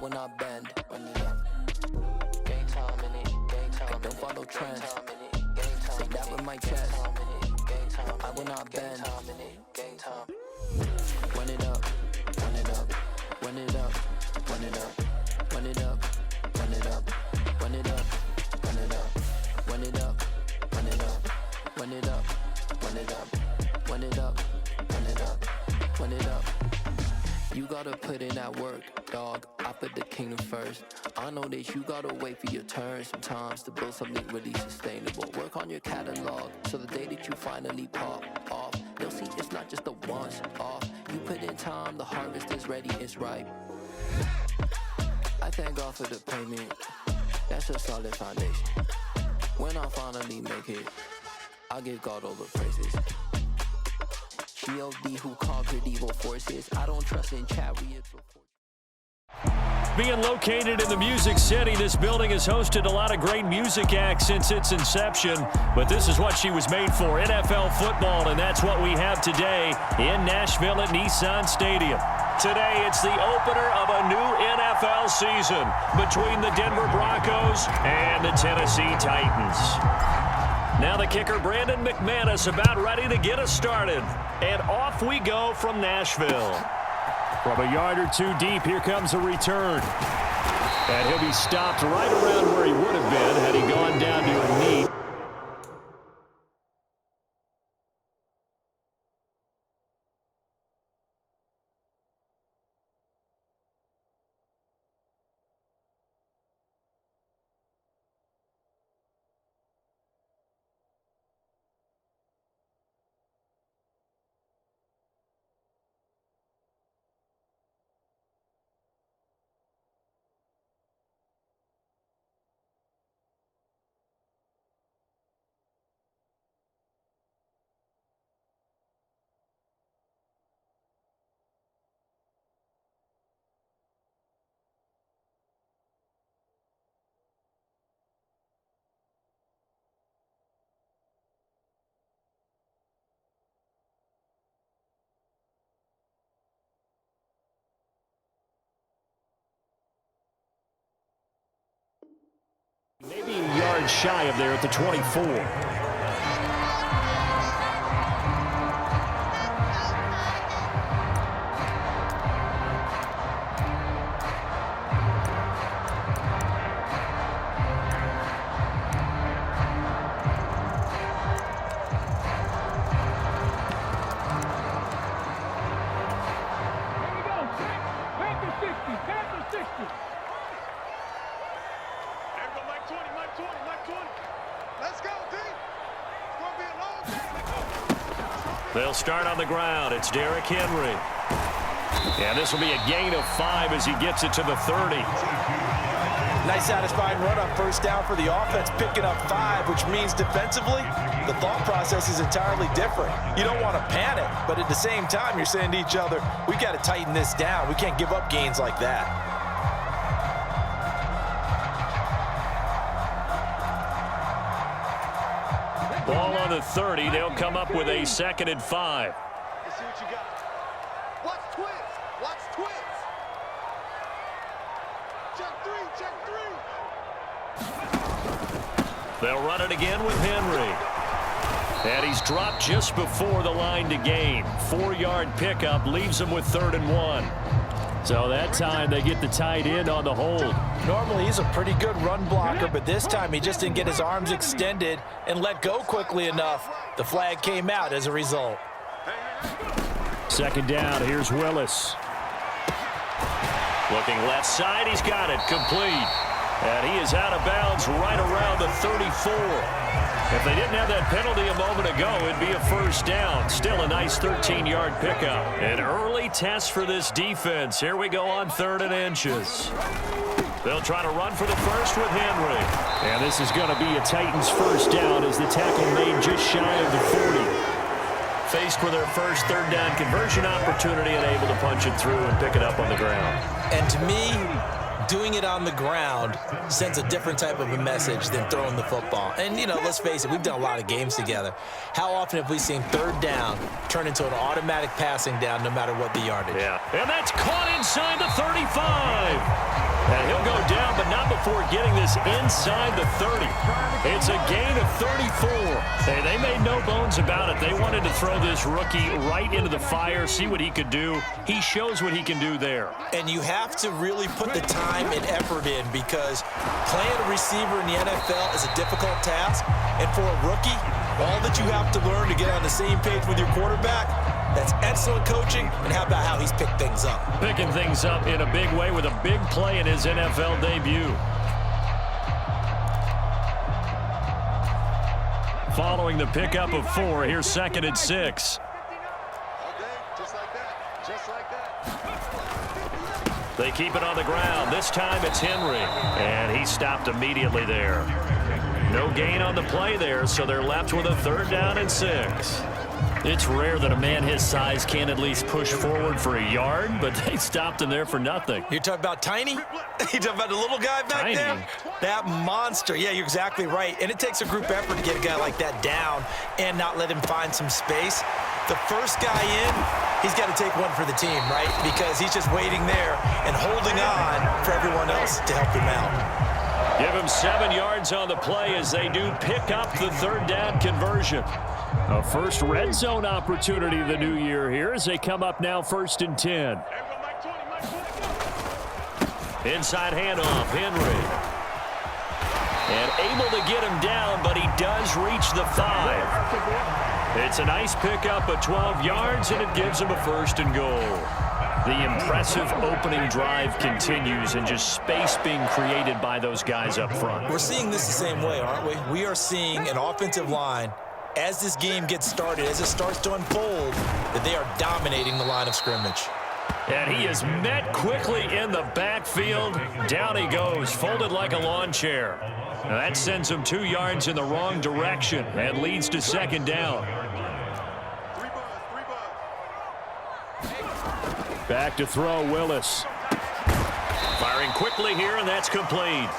will not bend. Run it up. Game time in it. Game time. I don't follow trends. Say that with my chest. I will not bend. Game time. Run it up. Run it up. Run it up. Run it up. Run it up. Run it up. Run it up. Run it up. Run it up. Run it up. Run it up. Run it up. Run it up. Run it up. Run it up. You gotta put in that work, dog. I put the kingdom first. I know that you gotta wait for your turn sometimes to build something really sustainable. Work on your catalog, so the day that you finally pop off, they'll see it's not just a once off. You put in time, the harvest is ready, it's ripe. I thank God for the payment. That's a solid foundation. When I finally make it, I'll give God all the praises. G.O.D. who conquered evil forces. I don't trust in chariots or fortune. Being located in the Music City, this building has hosted a lot of great music acts since its inception, but this is what she was made for, NFL football, and that's what we have today in Nashville at Nissan Stadium. Today, it's the opener of a new NFL season between the Denver Broncos and the Tennessee Titans. Now the kicker, Brandon McManus, about ready to get us started. And off we go from Nashville. From a yard or two deep, here comes a return. And he'll be stopped right around where he would have been had he gone down to a knee. Maybe a yard shy of there at the 24. They'll start on the ground. It's Derrick Henry. And this will be a gain of 5 as he gets it to the 30. Nice satisfying run up first down for the offense, picking up 5, which means defensively, the thought process is entirely different. You don't want to panic, but at the same time, you're saying to each other, we've got to tighten this down. We can't give up gains like that. Ball on the 30. They'll come up with a 2nd and 5. Let's see what you got. Watch twins. Watch twins. Check 3. Check 3. They'll run it again with Henry. And he's dropped just before the line to gain. 4-yard pickup leaves him with 3rd and 1. So that time they get the tight end on the hold. Normally he's a pretty good run blocker, but this time he just didn't get his arms extended and let go quickly enough. The flag came out as a result. 2nd down, here's Willis. Looking left side, he's got it, complete. And he is out of bounds right around the 34. If they didn't have that penalty a moment ago, it'd be a 1st down. Still a nice 13-yard pickup. An early test for this defense. Here we go on 3rd and inches. They'll try to run for the first with Henry. And this is going to be a Titans 1st down as the tackle made just shy of the 40. Faced with their first 3rd down conversion opportunity and able to punch it through and pick it up on the ground. And to me, doing it on the ground sends a different type of a message than throwing the football. And, you know, let's face it, we've done a lot of games together. How often have we seen 3rd down turn into an automatic passing down no matter what the yardage? Yeah, and that's caught inside the 35. And he'll go down, but not before getting this inside the 30. It's a gain of 34. Hey, they made no bones about it. They wanted to throw this rookie right into the fire, see what he could do. He shows what he can do there. And you have to really put the time and effort in, because playing a receiver in the NFL is a difficult task. And for a rookie, all that you have to learn to get on the same page with your quarterback, that's excellent coaching. And how about how he's picked things up? Picking things up in a big way with a big play in his NFL debut. Following the pickup of 4, here's 2nd and 6. They keep it on the ground. This time it's Henry. And he stopped immediately there. No gain on the play there, so they're left with a 3rd down and 6. It's rare that a man his size can at least push forward for a yard, but they stopped him there for nothing. You're talking about Tiny? You're talking about the little guy back there? That monster. Yeah, you're exactly right. And it takes a group effort to get a guy like that down and not let him find some space. The first guy in, he's got to take one for the team, right? Because he's just waiting there and holding on for everyone else to help him out. Give him 7 yards on the play as they do pick up the 3rd down conversion. A first red zone opportunity of the new year here as they come up now 1st and 10. Inside handoff, Henry. And able to get him down, but he does reach the 5. It's a nice pickup of 12 yards, and it gives him a 1st and goal. The impressive opening drive continues, and just space being created by those guys up front. We're seeing this the same way, aren't we? We are seeing an offensive line, as this game gets started, as it starts to unfold, that they are dominating the line of scrimmage. And he is met quickly in the backfield. Down he goes, folded like a lawn chair. Now that sends him 2 yards in the wrong direction and leads to 2nd down. Back to throw, Willis. Firing quickly here, and that's complete.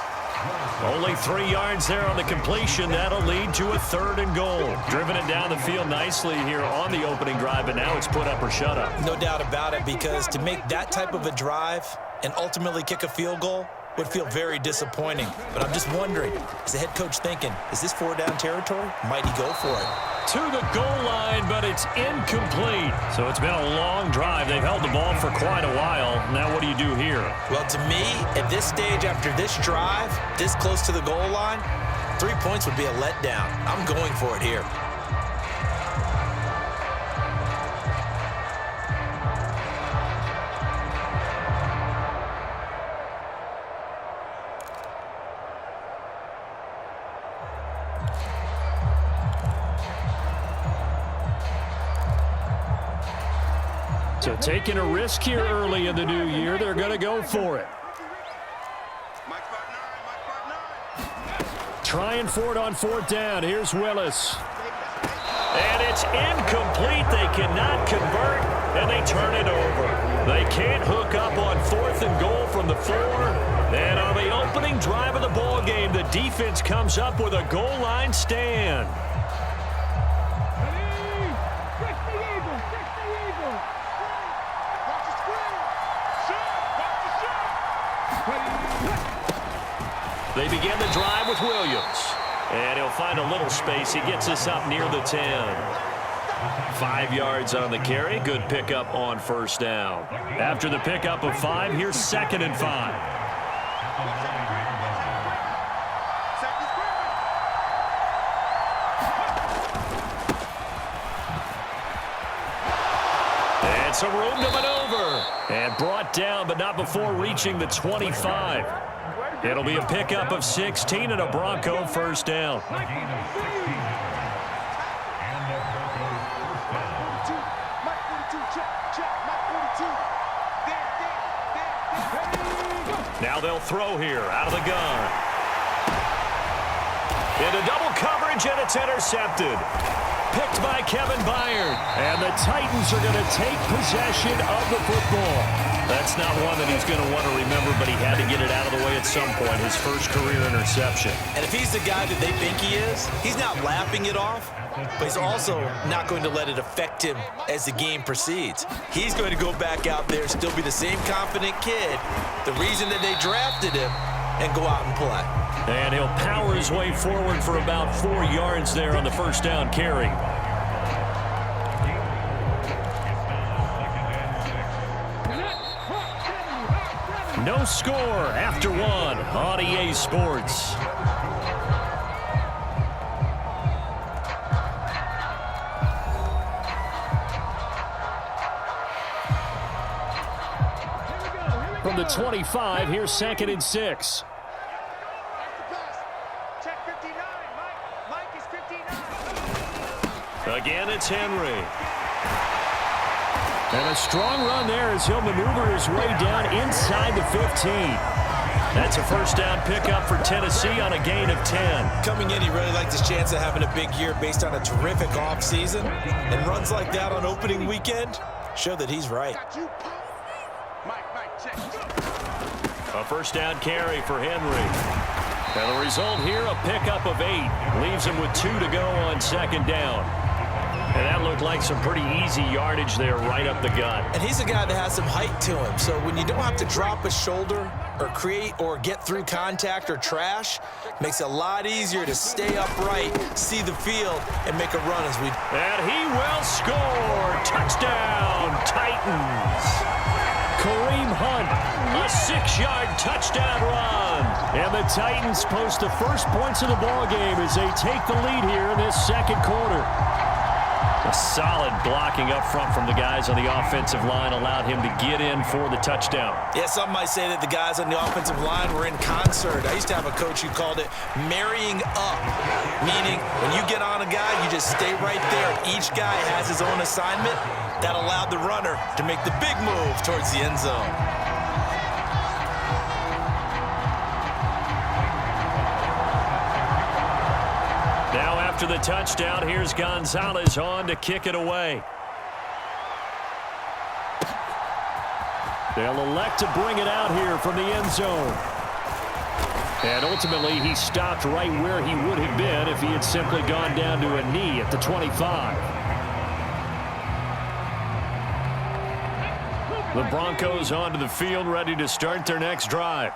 Only 3 yards there on the completion. That'll lead to a 3rd and goal. Driven it down the field nicely here on the opening drive, but now it's put up or shut up. No doubt about it, because to make that type of a drive and ultimately kick a field goal would feel very disappointing. But I'm just wondering, is the head coach thinking, is this 4-down territory? Might he go for it? To the goal line, but it's incomplete. So it's been a long drive. They've held the ball for quite a while. Now what do you do here? Well, to me, at this stage, after this drive, this close to the goal line, 3 points would be a letdown. I'm going for it here. So taking a risk here early in the new year, they're going to go for it. Trying for it on 4th down. Here's Willis. And it's incomplete. They cannot convert, and they turn it over. They can't hook up on 4th and goal from the 4. And on the opening drive of the ball game, the defense comes up with a goal line stand. They begin the drive with Williams. And he'll find a little space. He gets us up near the 10. 5 yards on the carry. Good pickup on 1st down. After the pickup of 5, here's 2nd and 5. And some room to maneuver. And brought down, but not before reaching the 25. It'll be a pickup of 16 and a Bronco 1st down. Now they'll throw here out of the gun. Into double coverage, and it's intercepted. picked by Kevin Byard. And the Titans are going to take possession of the football. That's not one that he's going to want to remember, but he had to get it out of the way at some point, his first career interception. And if he's the guy that they think he is, he's not laughing it off, but he's also not going to let it affect him as the game proceeds. He's going to go back out there, still be the same confident kid, the reason that they drafted him, and go out and play. And he'll power his way forward for about 4 yards there on the first down carry. No score after one on EA Sports. From the 25, here's 2nd and 6. Check 59. Mike is 59. Again, it's Henry. And a strong run there as he'll maneuver his way down inside the 15. That's a first down pickup for Tennessee on a gain of 10. Coming in, he really liked his chance of having a big year based on a terrific offseason. And runs like that on opening weekend show that he's right. Mike, check. A first down carry for Henry. And the result here, a pickup of 8. Leaves him with 2 to go on 2nd down. And that looked like some pretty easy yardage there right up the gut. And he's a guy that has some height to him. So when you don't have to drop a shoulder or create or get through contact or trash, makes it a lot easier to stay upright, see the field, and make a run as we... And he will score. Touchdown, Titans. Kareem Hunt, a 6-yard touchdown run. And the Titans post the first points of the ballgame as they take the lead here in this second quarter. A solid blocking up front from the guys on the offensive line allowed him to get in for the touchdown. Yeah, some might say that the guys on the offensive line were in concert. I used to have a coach who called it marrying up, meaning when you get on a guy, you just stay right there. Each guy has his own assignment. That allowed the runner to make the big move towards the end zone. Now after the touchdown, here's Gonzalez on to kick it away. They'll elect to bring it out here from the end zone. And ultimately, he stopped right where he would have been if he had simply gone down to a knee at the 25. The Broncos onto the field, ready to start their next drive.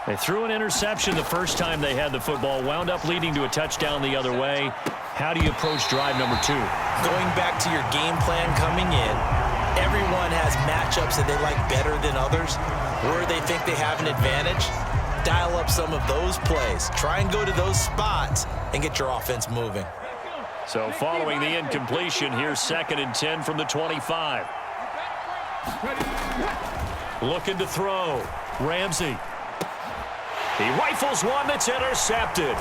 They threw an interception the first time they had the football, wound up leading to a touchdown the other way. How do you approach drive number 2? Going back to your game plan coming in, everyone has matchups that they like better than others, where they think they have an advantage. Dial up some of those plays. Try and go to those spots and get your offense moving. So following the incompletion, here's 2nd and 10 from the 25. Looking to throw. Ramsey. He rifles one that's intercepted.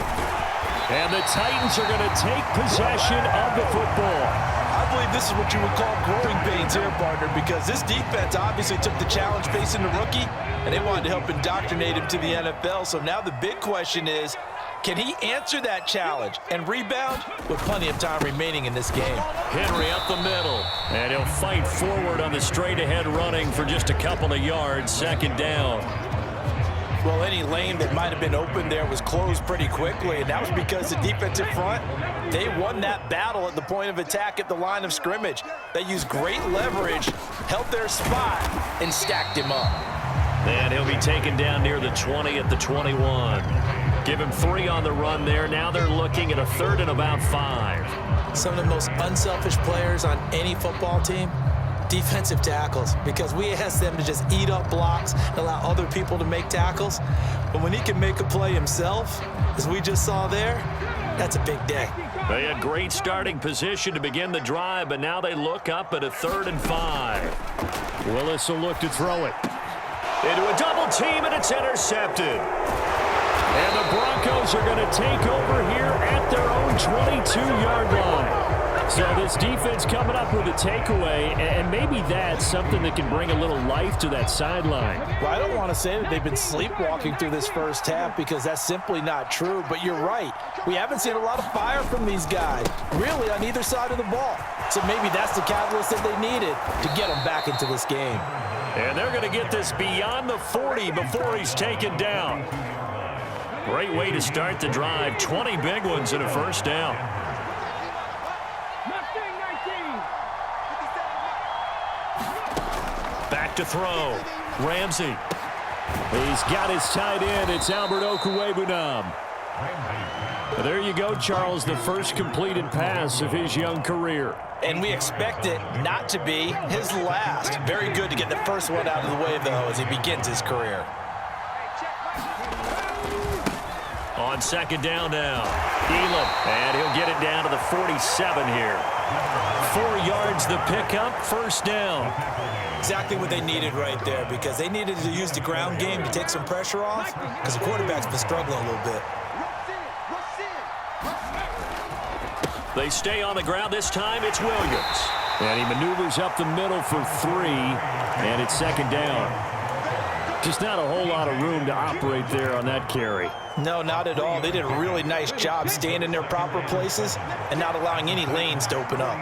And the Titans are going to take possession of the football. I believe this is what you would call growing pains here, partner, because this defense obviously took the challenge facing the rookie, and they wanted to help indoctrinate him to the NFL. So now the big question is, can he answer that challenge and rebound with plenty of time remaining in this game? Henry up the middle, and he'll fight forward on the straight-ahead running for just a couple of yards, 2nd down. Well, any lane that might have been open there was closed pretty quickly, and that was because the defensive front, they won that battle at the point of attack at the line of scrimmage. They used great leverage, held their spot, and stacked him up. And he'll be taken down near the 20 at the 21. Give him 3 on the run there. Now they're looking at a 3rd and about 5. Some of the most unselfish players on any football team, defensive tackles, because we ask them to just eat up blocks and allow other people to make tackles. But when he can make a play himself, as we just saw there, that's a big day. They had great starting position to begin the drive, but now they look up at a 3rd and 5. Willis will look to throw it. Into a double team, and it's intercepted. And the Broncos are going to take over here at their own 22-yard line. So this defense coming up with a takeaway, and maybe that's something that can bring a little life to that sideline. Well, I don't want to say that they've been sleepwalking through this first half because that's simply not true, but you're right. We haven't seen a lot of fire from these guys, really on either side of the ball. So maybe that's the catalyst that they needed to get them back into this game. And they're going to get this beyond the 40 before he's taken down. Great way to start the drive. 20 big ones and a first down. Back to throw. Ramsey. He's got his tight end. It's Albert Okwuegbunam. There you go, Charles, the first completed pass of his young career. And we expect it not to be his last. Very good to get the first one out of the way, though, as he begins his career. On second down now, Elam, and he'll get it down to the 47 here. 4 yards the pickup, first down. Exactly what they needed right there, because they needed to use the ground game to take some pressure off, because the quarterback's been struggling a little bit. They stay on the ground. This time it's Williams. And he maneuvers up the middle for 3, and it's second down. Just not a whole lot of room to operate there on that carry. No, not at all. They did a really nice job staying in their proper places and not allowing any lanes to open up.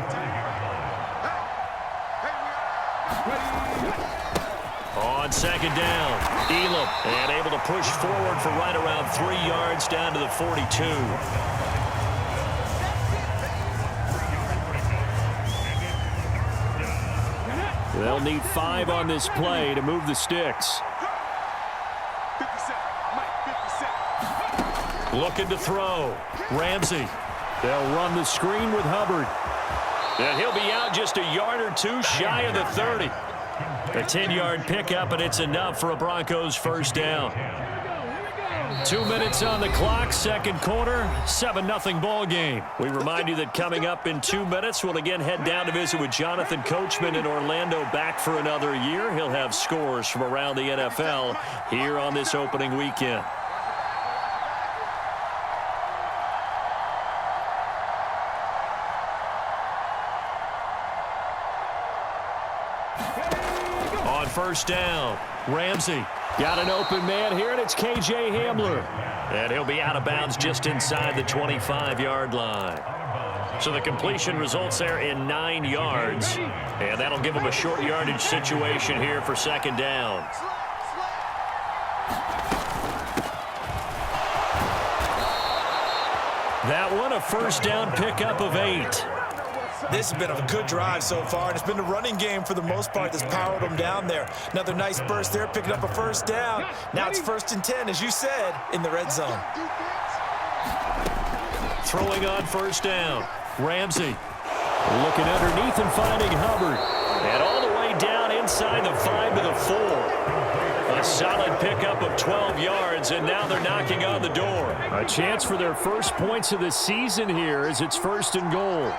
On second down, Elam, and able to push forward for right around 3 yards down to the 42. They'll need 5 on this play to move the sticks. Looking to throw. Ramsey. They'll run the screen with Hubbard. And he'll be out just a yard or 2 shy of the 30. A 10-yard pickup, and it's enough for a Broncos first down. 2 minutes on the clock, second quarter, 7-0 ball game. We remind you that coming up in 2 minutes, we'll again head down to visit with Jonathan Coachman in Orlando, back for another year. He'll have scores from around the NFL here on this opening weekend. On first down, Ramsey. Got an open man here, and it's K.J. Hamler. And he'll be out of bounds just inside the 25-yard line. So the completion results there in 9 yards. And that'll give him a short yardage situation here for second down. That one, a first down pickup of 8. This has been a good drive so far, and it's been the running game for the most part that's powered them down there. Another nice burst there, picking up a first down. Now it's 1st and 10, as you said, in the red zone. Throwing on first down, Ramsey. Looking underneath and finding Hubbard. And all the way down inside the 5 to the 4. A solid pickup of 12 yards, and now they're knocking on the door. A chance for their first points of the season here as it's 1st and goal.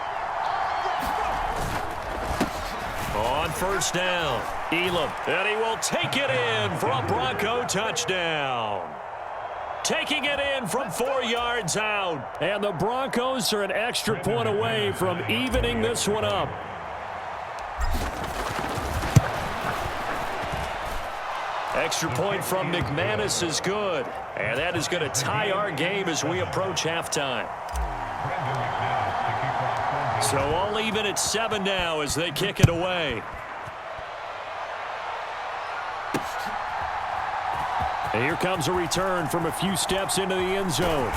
On first down, Elam, and he will take it in for a Bronco touchdown. Taking it in from 4 yards out, and the Broncos are an extra point away from evening this one up. Extra point from McManus is good, and that is going to tie our game as we approach halftime. So all even at 7 now as they kick it away. And here comes a return from a few steps into the end zone.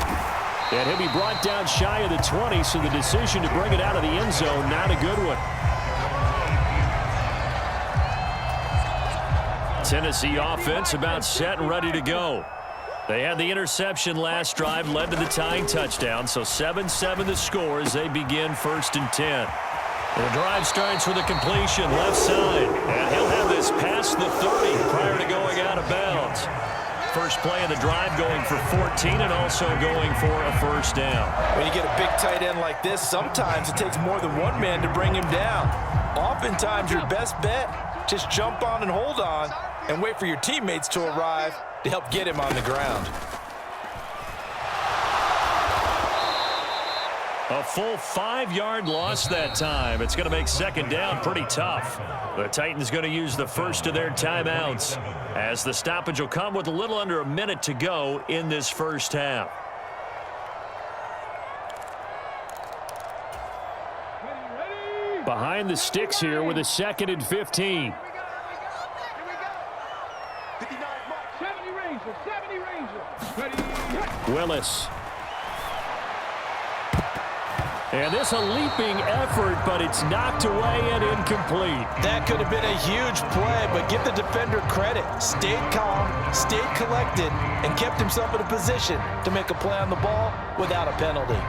And he'll be brought down shy of the 20, so the decision to bring it out of the end zone, not a good one. Tennessee offense about set and ready to go. They had the interception last drive, led to the tying touchdown, so 7-7 the score as they begin 1st and 10. The drive starts with a completion left side, and he'll have this past the 30 prior to going out of bounds. First play of the drive going for 14 and also going for a first down. When you get a big tight end like this, sometimes it takes more than one man to bring him down. Oftentimes your best bet, just jump on and hold on and wait for your teammates to arrive to help get him on the ground. A full 5-yard loss that time. It's going to make second down pretty tough. The Titans going to use the first of their timeouts as the stoppage will come with a little under a minute to go in this first half. Behind the sticks here with a 2nd and 15. 70 Rangers. Willis. And this a leaping effort, but it's knocked away and incomplete. That could have been a huge play, but give the defender credit. Stayed calm, stayed collected, and kept himself in a position to make a play on the ball without a penalty.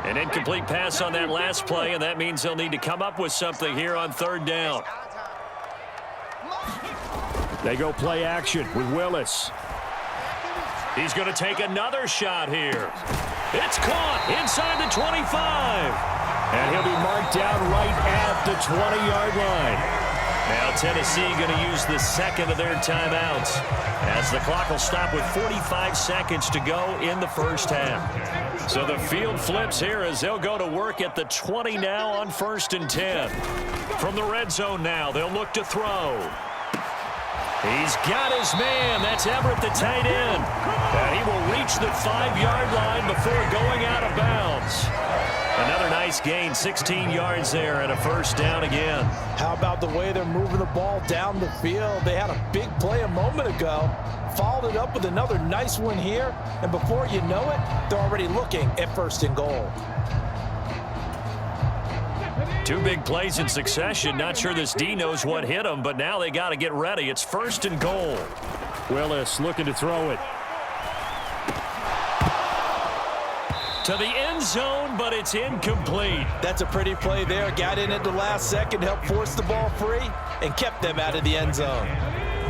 An incomplete pass on that last play, and that means they'll need to come up with something here on 3rd down. They go play action with Willis. He's going to take another shot here. It's caught inside the 25. And he'll be marked down right at the 20-yard line. Now Tennessee going to use the second of their timeouts as the clock will stop with 45 seconds to go in the first half. So the field flips here as they'll go to work at the 20 now on 1st and 10. From the red zone now, they'll look to throw. He's got his man. That's Everett, the tight end. And he will reach the 5-yard line before going out of bounds. Another nice gain, 16 yards there, and a first down again. How about the way they're moving the ball down the field? They had a big play a moment ago, followed it up with another nice one here, and before you know it, they're already looking at 1st and goal. 2 big plays in succession. Not sure this D knows what hit him, but now they got to get ready. It's 1st and goal. Willis looking to throw it. To the end zone, but it's incomplete. That's a pretty play there. Got in at the last second, helped force the ball free, and kept them out of the end zone.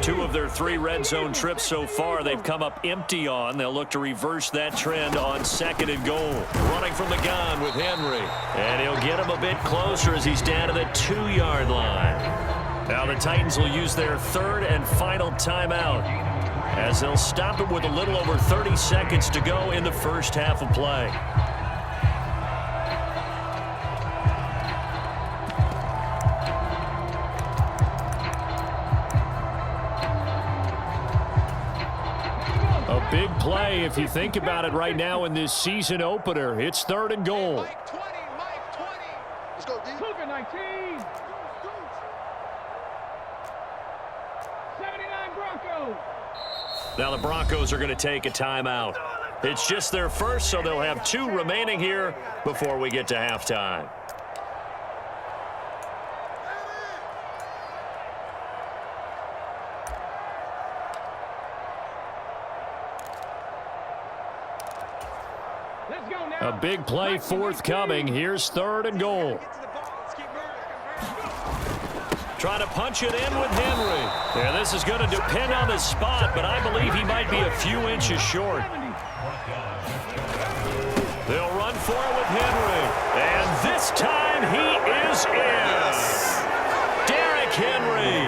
2 of their 3 red zone trips so far they've come up empty on. They'll look to reverse that trend on 2nd and goal. Running from the gun with Henry. And he'll get him a bit closer as he's down to the 2-yard line. Now the Titans will use their 3rd and final timeout as they'll stop it with a little over 30 seconds to go in the first half of play. A big play if you think about it right now in this season opener. It's 3rd and goal. Mike 20. Let's go, D. Cougar 19. 79 Broncos. Now the Broncos are going to take a timeout. It's just their first, so they'll have 2 remaining here before we get to halftime. A big play forthcoming. Here's 3rd and goal. Trying to punch it in with Henry. Yeah, this is going to depend on the spot, but I believe he might be a few inches short. They'll run for it with Henry. And this time he is in. Derrick Henry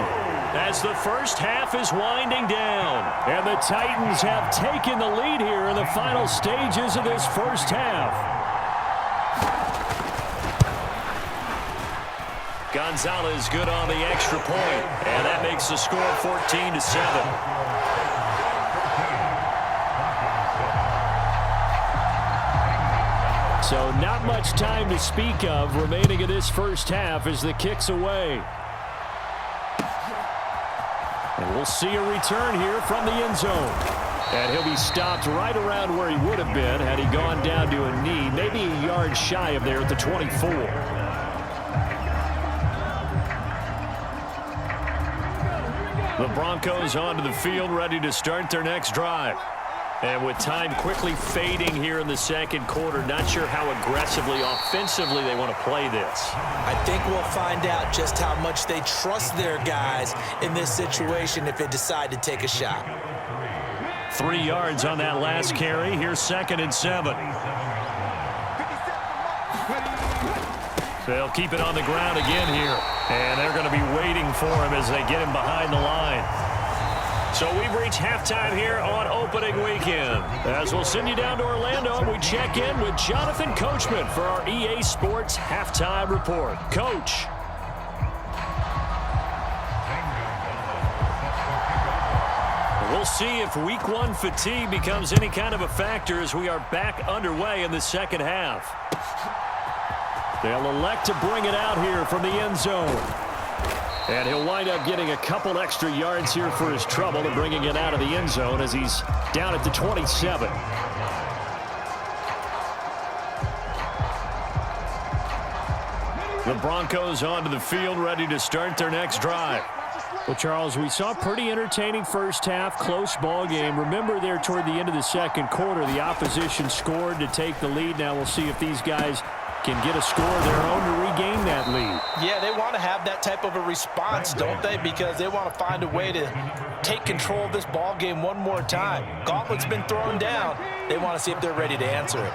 as the first half is winding down. And the Titans have taken the lead here in the final stages of this first half. Gonzalez good on the extra point, and that makes the score 14-7. So not much time to speak of remaining in this first half as the kick's away. And we'll see a return here from the end zone. And he'll be stopped right around where he would have been had he gone down to a knee, maybe a yard shy of there at the 24. The Broncos onto the field, ready to start their next drive. And with time quickly fading here in the second quarter, not sure how aggressively, offensively they want to play this. I think we'll find out just how much they trust their guys in this situation if they decide to take a shot. 3 yards on that last carry. Here's 2nd and 7. So they'll keep it on the ground again here. And they're going to be waiting for him as they get him behind the line. So we've reached halftime here on opening weekend. As we'll send you down to Orlando, and we check in with Jonathan Coachman for our EA Sports Halftime Report. Coach. We'll see if Week 1 fatigue becomes any kind of a factor as we are back underway in the second half. They'll elect to bring it out here from the end zone. And he'll wind up getting a couple extra yards here for his trouble and bringing it out of the end zone as he's down at the 27. The Broncos onto the field, ready to start their next drive. Well, Charles, we saw a pretty entertaining first half, close ball game. Remember there toward the end of the second quarter, the opposition scored to take the lead. Now we'll see if these guys can get a score of their own to regain that lead. Yeah, they want to have that type of a response, don't they? Because they want to find a way to take control of this ball game one more time. Gauntlet's been thrown down. They want to see if they're ready to answer it.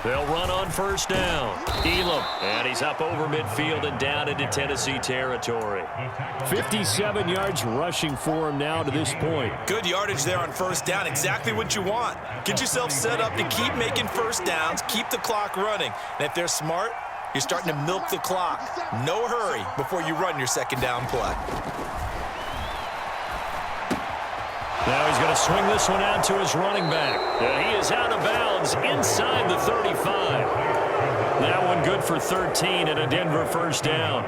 They'll run on first down. Elam, and he's up over midfield and down into Tennessee territory. 57 yards rushing for him now to this point. Good yardage there on first down. Exactly what you want. Get yourself set up to keep making first downs, keep the clock running. And if they're smart, you're starting to milk the clock. No hurry before you run your second down play. Now he's going to swing this one out to his running back. And he is out of bounds inside the 35. That one good for 13 and a Denver first down.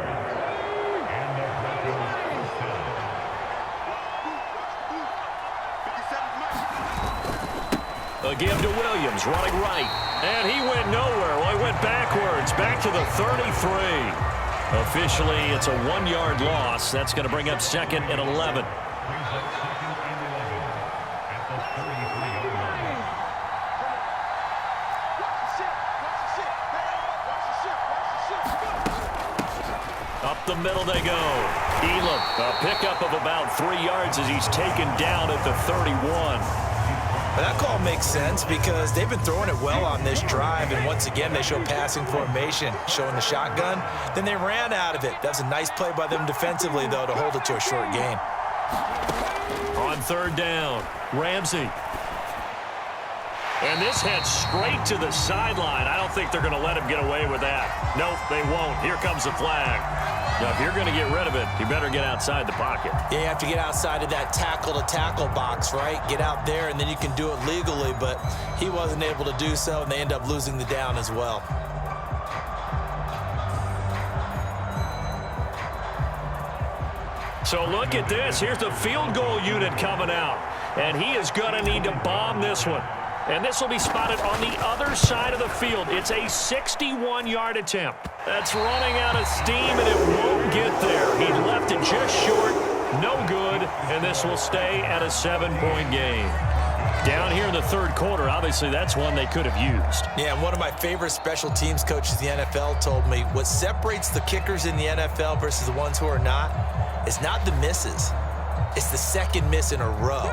A give to Williams, running right. And he went nowhere. Well, he went backwards, back to the 33. Officially, it's a 1-yard loss. That's going to bring up 2nd and 11. Up the middle they go. Elam, a pickup of about 3 yards as he's taken down at the 31. That call makes sense because they've been throwing it well on this drive, and once again they show passing formation, showing the shotgun. Then they ran out of it. That's a nice play by them defensively, though, to hold it to a short gain. On third down, Ramsey. And this heads straight to the sideline. I don't think they're going to let him get away with that. Nope, they won't. Here comes the flag. Now, if you're going to get rid of it, you better get outside the pocket. Yeah, you have to get outside of that tackle-to-tackle box, right? Get out there, and then you can do it legally, but he wasn't able to do so, and they end up losing the down as well. So look at this. Here's the field goal unit coming out, and he is going to need to bomb this one. And this will be spotted on the other side of the field. It's a 61-yard attempt. That's running out of steam, and it won't get there. He left it just short. No good, and this will stay at a 7-point game. Down here in the third quarter, obviously that's one they could have used. Yeah, and one of my favorite special teams coaches in the NFL told me what separates the kickers in the NFL versus the ones who are not is not the misses. It's the second miss in a row.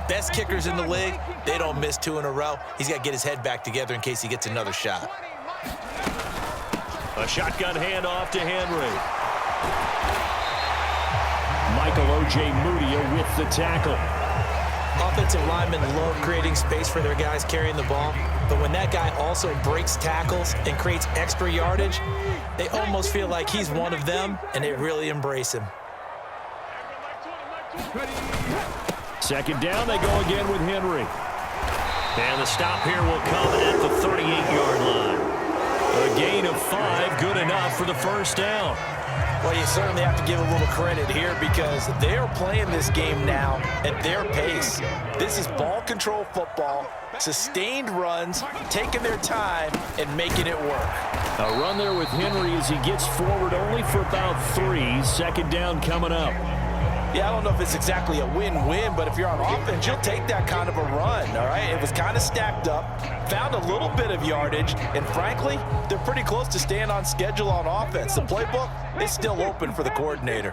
Best kickers in the league, they don't miss 2 in a row. He's got to get his head back together in case he gets another shot. A shotgun handoff to Henry. Michael O.J. Mudia with the tackle. Offensive linemen love creating space for their guys carrying the ball, but when that guy also breaks tackles and creates extra yardage, they almost feel like he's one of them, and they really embrace him. Second down, they go again with Henry. And the stop here will come at the 38-yard line. A gain of 5, good enough for the first down. Well, you certainly have to give a little credit here because they're playing this game now at their pace. This is ball control football, sustained runs, taking their time, and making it work. A run there with Henry as he gets forward only for about 3. Second down coming up. Yeah, I don't know if it's exactly a win-win, but if you're on offense, you'll take that kind of a run, all right? It was kind of stacked up, found a little bit of yardage, and frankly, they're pretty close to staying on schedule on offense. The playbook is still open for the coordinator.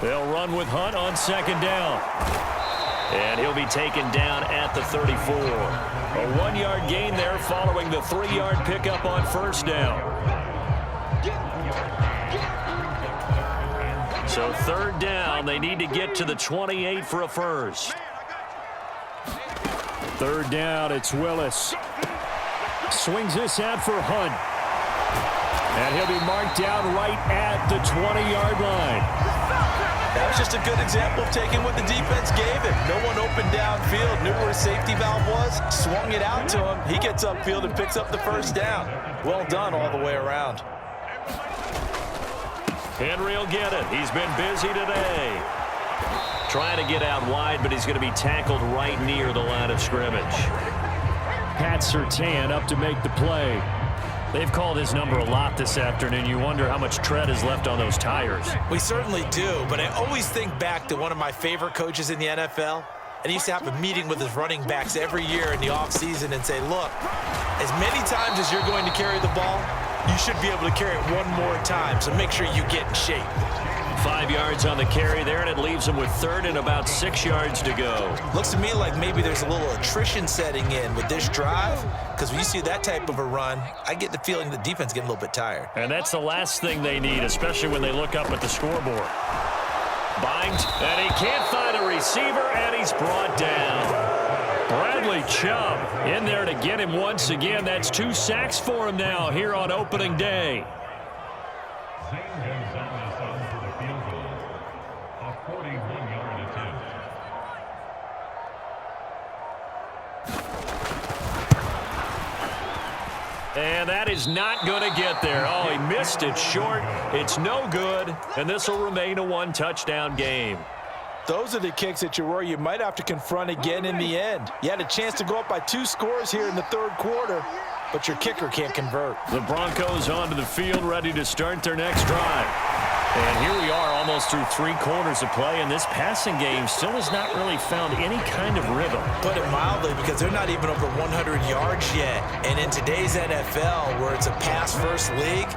They'll run with Hunt on second down. And he'll be taken down at the 34. A 1-yard gain there following the 3-yard pickup on first down. So third down, they need to get to the 28 for a first. Third down, it's Willis. Swings this out for Hunt. And he'll be marked down right at the 20-yard line. That was just a good example of taking what the defense gave him. No one open downfield, knew where his safety valve was, swung it out to him. He gets upfield and picks up the first down. Well done all the way around. Henry will get it. He's been busy today. Trying to get out wide, but he's going to be tackled right near the line of scrimmage. Pat Surtain up to make the play. They've called his number a lot this afternoon. You wonder how much tread is left on those tires. We certainly do, but I always think back to one of my favorite coaches in the NFL. And he used to have a meeting with his running backs every year in the offseason and say, look, as many times as you're going to carry the ball, you should be able to carry it one more time, so make sure you get in shape. 5 yards on the carry there, and it leaves them with third and about 6 yards to go. Looks to me like maybe there's a little attrition setting in with this drive, because when you see that type of a run, I get the feeling the defense getting a little bit tired. And that's the last thing they need, especially when they look up at the scoreboard. Bind, and he can't find a receiver, and he's brought down. Bradley Chubb in there to get him once again. That's 2 sacks for him now here on opening day. And that is not going to get there. Oh, he missed it short. It's no good, and this will remain a 1-touchdown game. Those are the kicks that you worry you might have to confront again in the end. You had a chance to go up by 2 scores here in the third quarter, but your kicker can't convert. The Broncos onto the field, ready to start their next drive. And here we are almost through 3 quarters of play, and this passing game still has not really found any kind of rhythm. Put it mildly, because they're not even over 100 yards yet. And in today's NFL, where it's a pass-first league,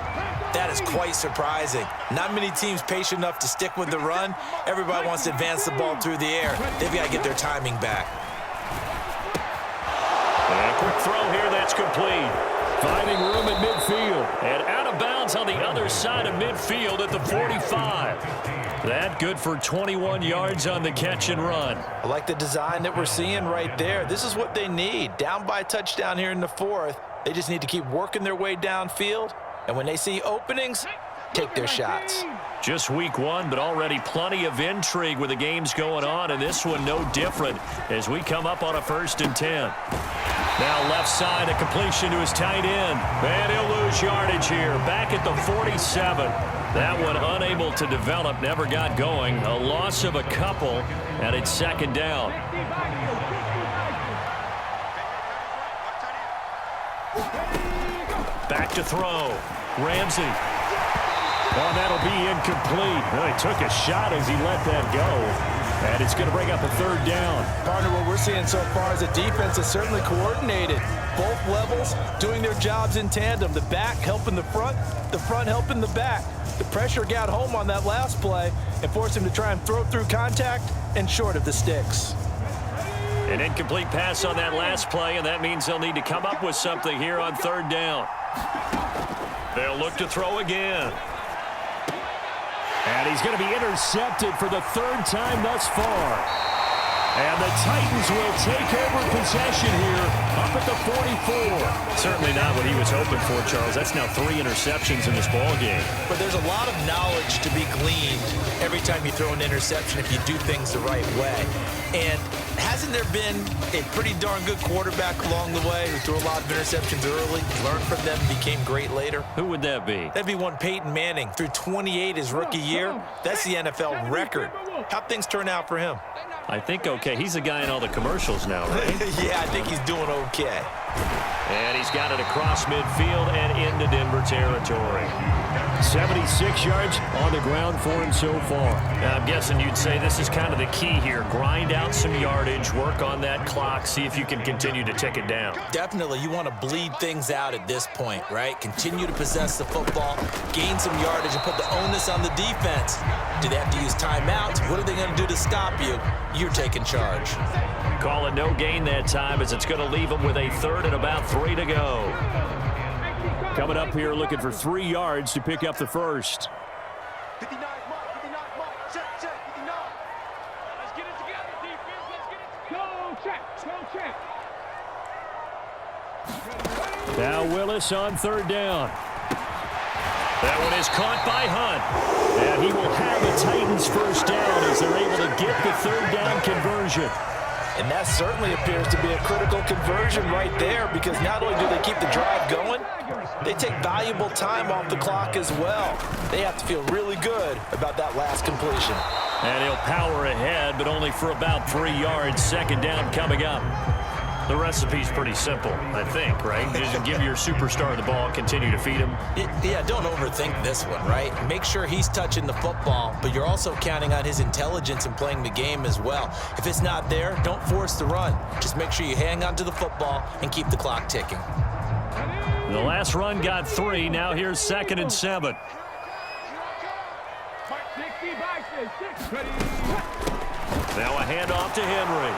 that is quite surprising. Not many teams patient enough to stick with the run. Everybody wants to advance the ball through the air. They've got to get their timing back. And a quick throw here that's complete. Finding room at midfield. And out of bounds on the other side of midfield at the 45. That good for 21 yards on the catch and run. I like the design that we're seeing right there. This is what they need. Down by a touchdown here in the fourth. They just need to keep working their way downfield. And when they see openings, take their shots. Just week 1, but already plenty of intrigue with the games going on, and this one no different as we come up on a 1st and 10. Now left side, a completion to his tight end. And he'll lose yardage here, back at the 47. That one unable to develop, never got going. A loss of a couple, and it's 2nd down. Back to throw. Ramsey. Oh, that'll be incomplete. Well, he took a shot as he let that go. And it's going to bring up a 3rd down. Partner, what we're seeing so far is the defense is certainly coordinated. Both levels doing their jobs in tandem. The back helping the front helping the back. The pressure got home on that last play and forced him to try and throw through contact and short of the sticks. An incomplete pass on that last play, and that means they'll need to come up with something here on 3rd down. They'll look to throw again. And he's going to be intercepted for the 3rd time thus far. And the Titans will take over possession here up at the 44. Certainly not what he was hoping for, Charles. That's now 3 interceptions in this ball game. But there's a lot of knowledge to be gleaned every time you throw an interception if you do things the right way. And hasn't there been a pretty darn good quarterback along the way who threw a lot of interceptions early, learned from them, became great later? Who would that be? That'd be one Peyton Manning. Threw 28 his rookie year. That's the NFL record. How'd things turn out for him? I think okay. He's the guy in all the commercials now, right? Yeah, I think he's doing okay. And he's got it across midfield and into Denver territory. 76 yards on the ground for him so far. Now, I'm guessing you'd say this is kind of the key here. Grind out some yardage, work on that clock, see if you can continue to tick it down. Definitely, you want to bleed things out at this point, right? Continue to possess the football, gain some yardage, and put the onus on the defense. Do they have to use timeouts? What are they going to do to stop you? You're taking charge. Call it no gain that time as it's going to leave them with a third and about 3 to go. Coming up here looking for 3 yards to pick up the first. 59 mark, check, 59. Let's get it together, defense, let's get it together. Go check. Now Willis on 3rd down. That one is caught by Hunt. And he will have the Titans first down as they're able to get the 3rd down conversion. And that certainly appears to be a critical conversion right there, because not only do they keep the drive going, they take valuable time off the clock as well. They have to feel really good about that last completion. And he'll power ahead, but only for about 3 yards. 2nd down coming up. The recipe's pretty simple, I think, right? Just give your superstar the ball, continue to feed him. Yeah, don't overthink this one, right? Make sure he's touching the football, but you're also counting on his intelligence in playing the game as well. If it's not there, don't force the run. Just make sure you hang on to the football and keep the clock ticking. The last run got 3. Now here's 2nd and 7. Now a handoff to Henry.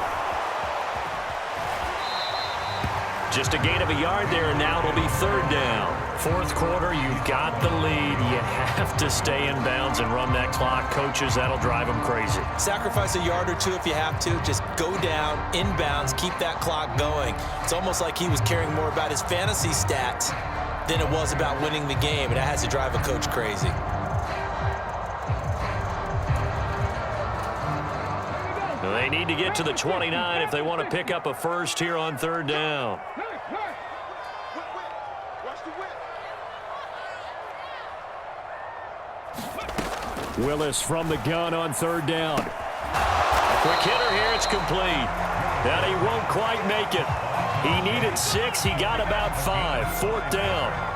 Just a gain of a yard there, and now it'll be 3rd down. 4th quarter, you've got the lead. You have to stay in bounds and run that clock. Coaches, that'll drive them crazy. Sacrifice a yard or 2 if you have to. Just go down, in bounds, keep that clock going. It's almost like he was caring more about his fantasy stats than it was about winning the game, and that has to drive a coach crazy. They need to get to the 29 if they want to pick up a first here on 3rd down. Willis from the gun on 3rd down. A quick hitter here, it's complete. And he won't quite make it. He needed 6, he got about 5. 4th down.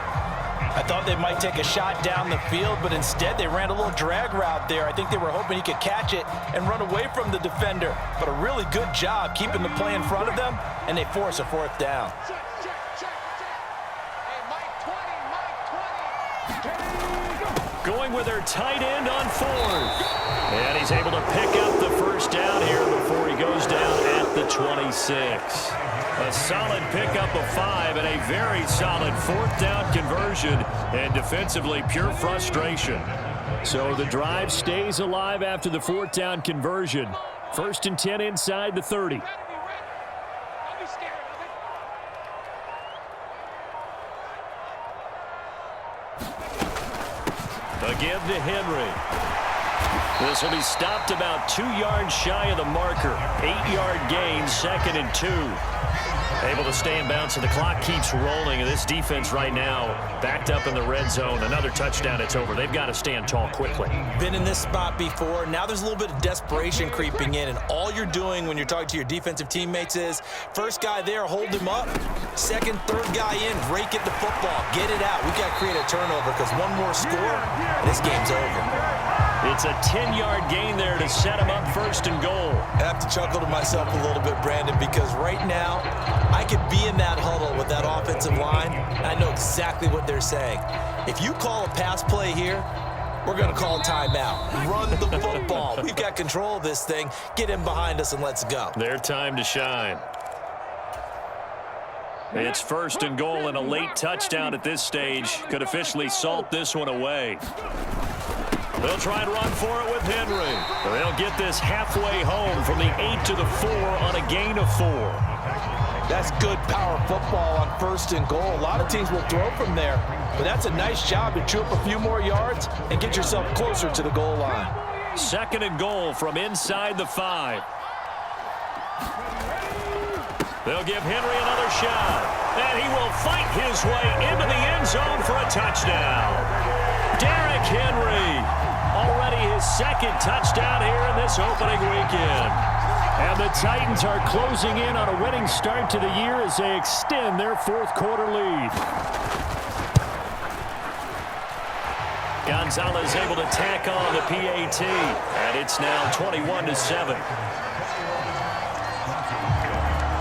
I thought they might take a shot down the field, but instead they ran a little drag route there. I think they were hoping he could catch it and run away from the defender. But a really good job keeping the play in front of them, and they force a 4th down. Going with their tight end on 4th. And he's able to pick up the first down here before he goes down at the 26. A solid pickup of 5 and a very solid 4th down conversion, and defensively pure frustration. So the drive stays alive after the 4th down conversion. 1st and 10 inside the 30. A give to Henry. This will be stopped about 2 yards shy of the marker. 8-yard gain, 2nd and 2. Able to stay in bounds, so the clock keeps rolling. And this defense right now backed up in the red zone. Another touchdown, it's over. They've got to stand tall quickly. Been in this spot before. Now there's a little bit of desperation creeping in. And all you're doing when you're talking to your defensive teammates is, first guy there, hold him up. 2nd, 3rd guy in, rake at the football. Get it out. We've got to create a turnover, because one more score, and this game's over. It's a 10-yard gain there to set him up 1st and goal. I have to chuckle to myself a little bit, Brandon, because right now I could be in that huddle with that offensive line, and I know exactly what they're saying. If you call a pass play here, we're going to call a timeout. Run the football. We've got control of this thing. Get him behind us and let's go. Their time to shine. It's 1st and goal, and a late touchdown at this stage could officially salt this one away. They'll try and run for it with Henry. They'll get this halfway home from the 8 to the 4 on a gain of 4. That's good power football on 1st and goal. A lot of teams will throw from there, but that's a nice job to chew up a few more yards and get yourself closer to the goal line. 2nd and goal from inside the 5. They'll give Henry another shot, and he will fight his way into the end zone for a touchdown. Derrick Henry, already his 2nd touchdown here in this opening weekend. And the Titans are closing in on a winning start to the year as they extend their fourth quarter lead. Gonzalez able to tack on the PAT, and it's now 21-7.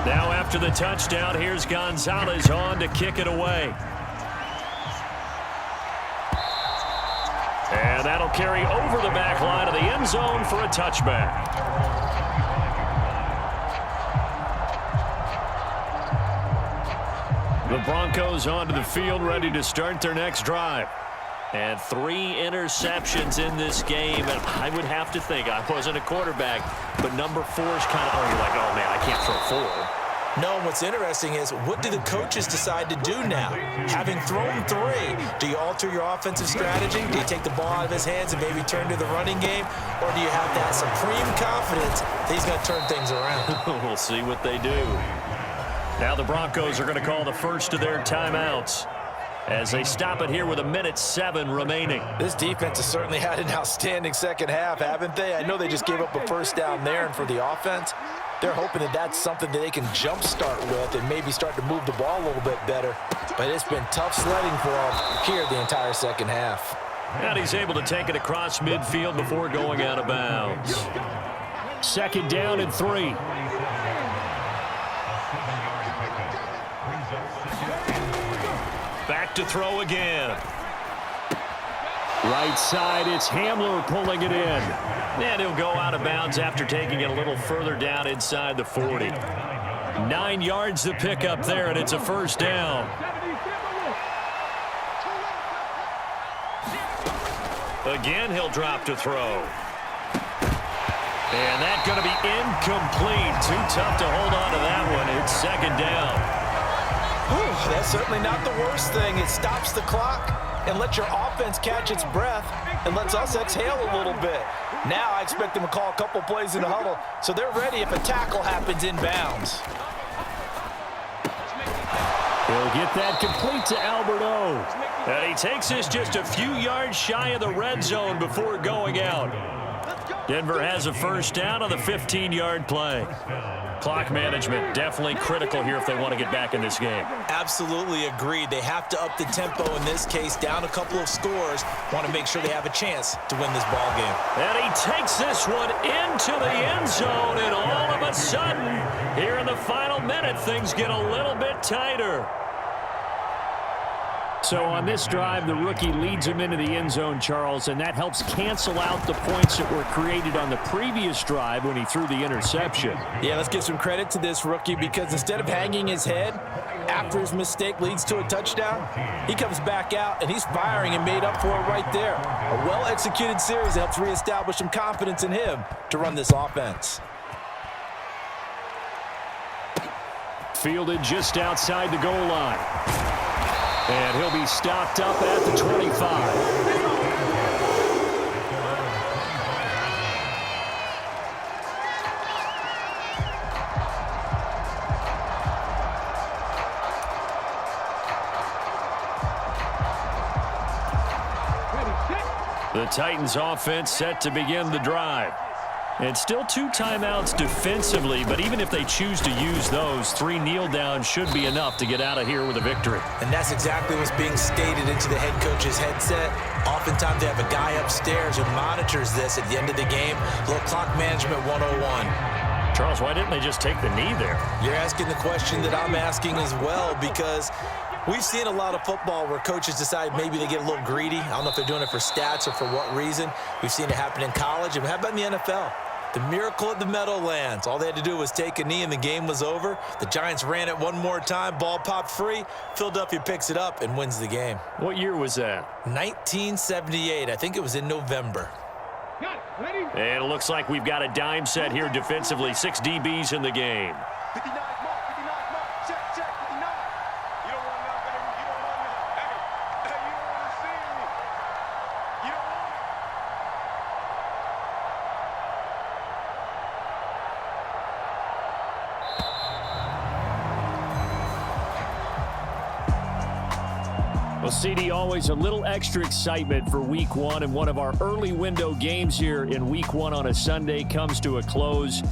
Now after the touchdown, here's Gonzalez on to kick it away. And that'll carry over the back line of the end zone for a touchback. The Broncos onto the field, ready to start their next drive. And 3 interceptions in this game. And I would have to think, I wasn't a quarterback, but number 4 is kind of, you're like, oh, man, I can't throw 4. No, what's interesting is, what do the coaches decide to do now? Having thrown 3, do you alter your offensive strategy? Do you take the ball out of his hands and maybe turn to the running game? Or do you have that supreme confidence that he's going to turn things around? We'll see what they do. Now the Broncos are going to call the first of their timeouts as they stop it here with 1:07 remaining. This defense has certainly had an outstanding second half, haven't they? I know they just gave up a first down there, and for the offense, they're hoping that that's something that they can jumpstart with and maybe start to move the ball a little bit better. But it's been tough sledding for them here the entire second half. And he's able to take it across midfield before going out of bounds. Second down and 3. Back to throw again. Right side, it's Hamler pulling it in. And he'll go out of bounds after taking it a little further down inside the 40. 9 yards to pick up there, and it's a first down. Again, he'll drop to throw. And that's going to be incomplete. Too tough to hold on to that one. It's second down. Whew, that's certainly not the worst thing. It stops the clock and lets your offense catch its breath and lets us exhale a little bit. Now I expect them to call a couple plays in the huddle so they're ready if a tackle happens inbounds. He'll get that complete to Alberto. And he takes us just a few yards shy of the red zone before going out. Denver has a first down on the 15-yard play. Clock management definitely critical here if they want to get back in this game. Absolutely agreed. They have to up the tempo in this case, down a couple of scores. Want to make sure they have a chance to win this ball game. And he takes this one into the end zone, and all of a sudden, here in the final minute, things get a little bit tighter. So on this drive, the rookie leads him into the end zone, Charles, and that helps cancel out the points that were created on the previous drive when he threw the interception. Yeah, let's give some credit to this rookie because instead of hanging his head after his mistake leads to a touchdown, he comes back out and he's firing and made up for it right there. A well-executed series that helps reestablish some confidence in him to run this offense. Fielded just outside the goal line. And he'll be stopped up at the 25. The Titans offense set to begin the drive. And still 2 timeouts defensively, but even if they choose to use those, 3 kneel downs should be enough to get out of here with a victory. And that's exactly what's being stated into the head coach's headset. Oftentimes they have a guy upstairs who monitors this at the end of the game. Little clock management 101. Charles, why didn't they just take the knee there? You're asking the question that I'm asking as well, because we've seen a lot of football where coaches decide maybe they get a little greedy. I don't know if they're doing it for stats or for what reason. We've seen it happen in college. And how about in the NFL? The miracle at the Meadowlands. All they had to do was take a knee and the game was over. The Giants ran it one more time. Ball popped free. Philadelphia picks it up and wins the game. What year was that? 1978. I think it was in November. And it looks like we've got a dime set here defensively. 6 DBs in the game. 59 mark, 59 mark, check, 59. You don't want nothing, you don't want nothing. Hey, you don't want to see me. You don't want it. Well, CD, always a little extra excitement for Week 1, and one of our early window games here in Week 1 on a Sunday comes to a close.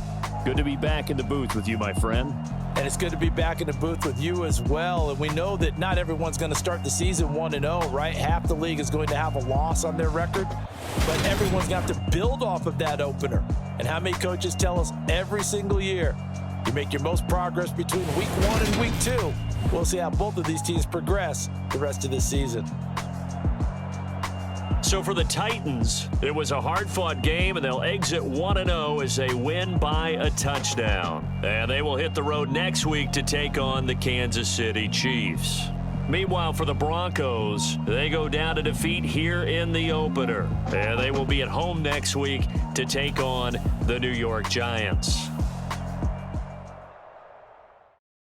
Good to be back in the booth with you, my friend. And it's good to be back in the booth with you as well. And we know that not everyone's going to start the season 1-0, right? Half the league is going to have a loss on their record. But everyone's going to have to build off of that opener. And how many coaches tell us every single year, you make your most progress between week 1 and week 2. We'll see how both of these teams progress the rest of this season. So for the Titans, it was a hard-fought game, and they'll exit 1-0 as they win by a touchdown. And they will hit the road next week to take on the Kansas City Chiefs. Meanwhile, for the Broncos, they go down to defeat here in the opener. And they will be at home next week to take on the New York Giants.